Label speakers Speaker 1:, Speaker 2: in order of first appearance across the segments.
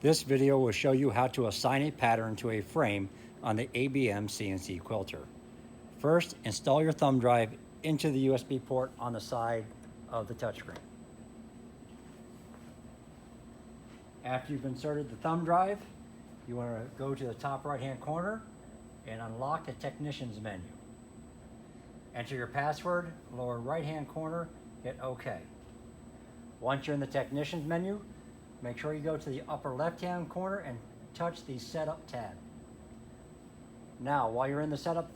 Speaker 1: This video will show you how to assign a pattern to a frame on the ABM CNC Quilter. First, install your thumb drive into the USB port on the side of the touchscreen. After you've inserted the thumb drive, you want to go to the top right-hand corner and unlock the Technicians menu. Enter your password, lower right-hand corner, hit OK. Once you're in the Technicians menu, make sure you go to the upper left-hand corner and touch the Setup tab. Now, while you're in the Setup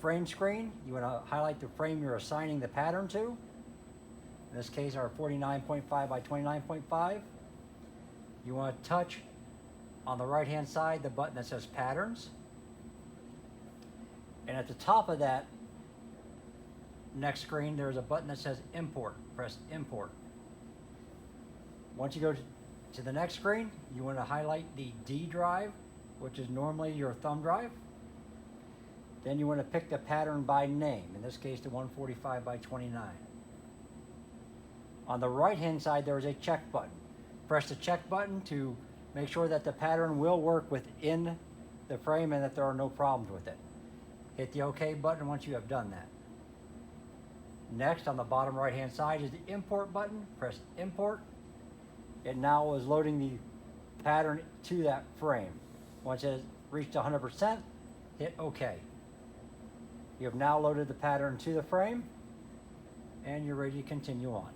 Speaker 1: frame screen, you want to highlight the frame you're assigning the pattern to. In this case, our 49.5 by 29.5. You want to touch on the right-hand side the button that says Patterns. And at the top of that next screen, there's a button that says Import. Press Import. Once you go to the next screen, you want to highlight the D drive, which is normally your thumb drive. Then you want to pick the pattern by name, in this case the 145 by 29. On the right-hand side, there is a check button. Press the check button to make sure that the pattern will work within the frame and that there are no problems with it. Hit the OK button once you have done that. Next, on the bottom right-hand side is the Import button. Press Import. It now is loading the pattern to that frame. Once it has reached 100%, hit OK. You have now loaded the pattern to the frame, and you're ready to continue on.